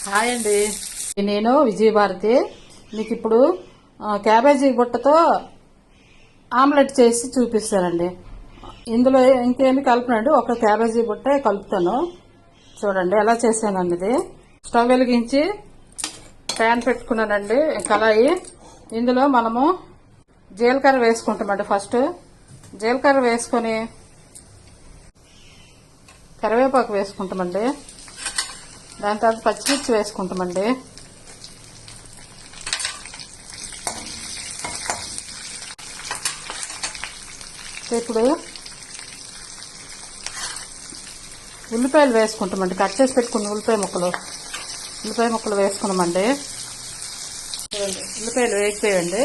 Hi అండి, నేను విజయభారతి. మీకు ఇప్పుడు క్యాబేజీ బుట్టతో ఆమ్లెట్ చేసి చూపిస్తానండి. ఇందులో ఇంకేమి కలపనండి, ఒక క్యాబేజీ బుట్ట కలుపుతాను. చూడండి ఎలా చేశానండి. ఇది స్టవ్ వెలిగించి ప్యాన్ పెట్టుకున్నానండి, కళాయి. ఇందులో మనము జీలకర్ర వేసుకుంటామండి. ఫస్ట్ జీలకర్ర వేసుకొని కరివేపాకు వేసుకుంటామండి. దాని తర్వాత పచ్చిమిర్చి వేసుకుంటామండి. ఇప్పుడు ఉల్లిపాయలు వేసుకుంటామండి. కట్ చేసి పెట్టుకున్న ఉల్లిపాయ ముక్కలు వేసుకున్నామండి. ఉల్లిపాయలు వేగిపోయండి.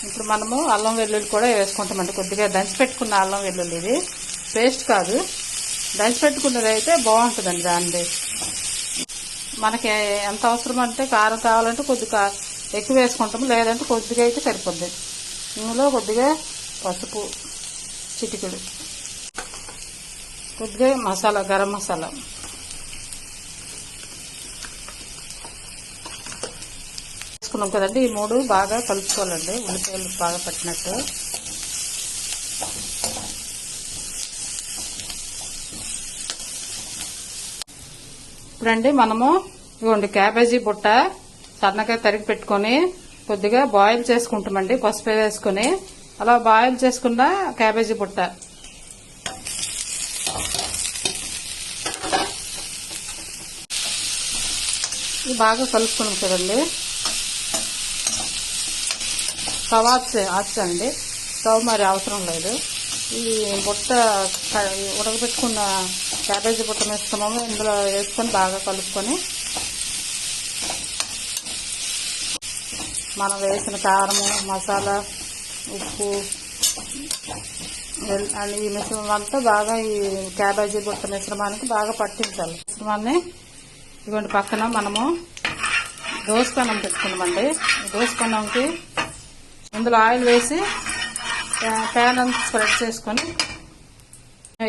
ఇప్పుడు మనము అల్లం వెల్లుల్లి కూడా వేసుకుంటామండి. కొద్దిగా దంచి పెట్టుకున్న అల్లం వెల్లుల్లి, ఇది పేస్ట్ కాదు, దంచి పెట్టుకున్నది అయితే బాగుంటుందండి. దాన్ని మనకి ఎంత అవసరం అంటే కారం కావాలంటే కొద్దిగా ఎక్కువ వేసుకుంటాము, లేదంటే కొద్దిగా అయితే సరిపోద్ది. ఇందులో కొద్దిగా పసుపు, చిటికెడు, కొద్దిగా మసాలా, గరం మసాలా వేసుకున్నాం కదండి. ఈ మూడు బాగా కలుపుకోవాలండి, ఉల్లిపాయలు బాగా పట్టినట్టు. ఇప్పుడండి మనము ఇవ్వండి క్యాబేజీ బుట్ట సన్నగా తరిగి పెట్టుకొని కొద్దిగా బాయిల్ చేసుకుంటామండి. పసుపు వేసుకొని అలా బాయిల్ చేసుకున్న క్యాబేజీ బుట్ట ఇది బాగా కలుపుకున్నాం కదండి. స్టవ్ ఆచండి, స్టవ్ మరి అవసరం లేదు. ఈ బుట్ట ఉడకబెట్టుకున్న క్యాబేజీ బుట్ట వేసుకున్నాము, ఇందులో వేసుకొని బాగా కలుపుకొని మనం వేసిన కారము, మసాలా, ఉప్పు ఈ మిశ్రమం అంతా బాగా ఈ క్యాబేజీ బుట్ట మిశ్రమానికి బాగా పట్టించాలి. మిశ్రమాన్ని ఇటువంటి పక్కన మనము దోసపెనం పెట్టుకున్నామండి. దోసపెనంకి ఇందులో ఆయిల్ వేసి ప్యాన్ అంతా స్ప్రెడ్ చేసుకొని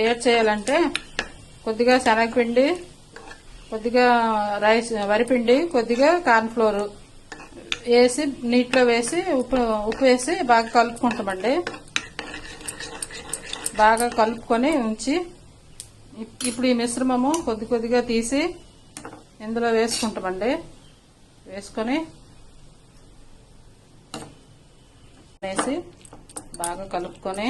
ఏం చేయాలంటే కొద్దిగా శనగపిండి, కొద్దిగా వరిపిండి, కొద్దిగా కార్న్ఫ్లోర్ వేసి నీటిలో వేసి ఉప్పు వేసి బాగా కలుపుకుంటామండి. బాగా కలుపుకొని ఉంచి ఇప్పుడు ఈ మిశ్రమము కొద్దిగా తీసి ఇందులో వేసుకుంటామండి. వేసుకొని వేసి బాగా కలుపుకొని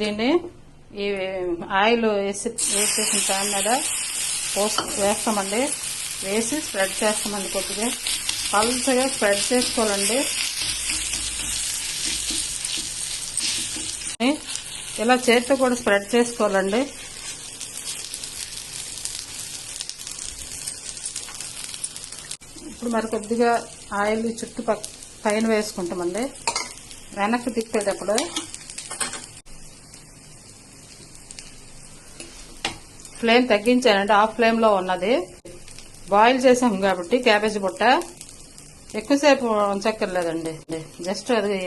దీన్ని ఈ ఆయిల్ వేసేసిన ప్యాన్ మీద వేస్తామండి. వేసి స్ప్రెడ్ చేస్తామండి. కొద్దిగా పల్చగా స్ప్రెడ్ చేసుకోవాలండి. ఇలా చేతితో కూడా స్ప్రెడ్ చేసుకోవాలండి. ఇప్పుడు మరి కొద్దిగా ఆయిల్ పైన వేసుకుంటామండి. వెనక్కి తిప్పేటప్పుడు ఫ్లేమ్ తగ్గించానండి, ఆఫ్ ఫ్లేమ్లో ఉన్నది. బాయిల్ చేసాం కాబట్టి క్యాబేజీ బుట్ట ఎక్కువసేపు ఉంచక్కర్లేదండి. జస్ట్ అది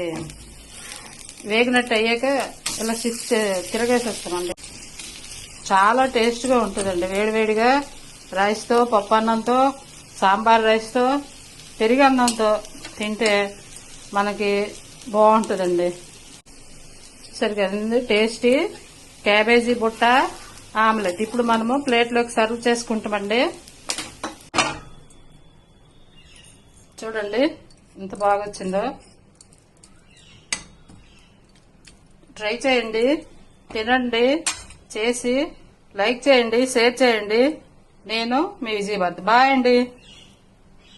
వేగినట్టు అయ్యాక ఇలా తిరగేసేస్తామండి. చాలా టేస్ట్గా ఉంటుందండి. వేడివేడిగా రైస్తో, పప్పు అన్నంతో, సాంబార్ రైస్తో, పెరుగు అన్నంతో తింటే మనకి బాగుంటుందండి. సరిగా టేస్టీ క్యాబేజీ బుట్ట ఆమ్లెట్ ఇప్పుడు మనము ప్లేట్లోకి సర్వ్ చేసుకుంటామండి. చూడండి ఎంత బాగా వచ్చిందో. ట్రై చేయండి, తినండి, చేసి లైక్ చేయండి, షేర్ చేయండి. నేను మీ విజయభారతి. బాయ్ అండి.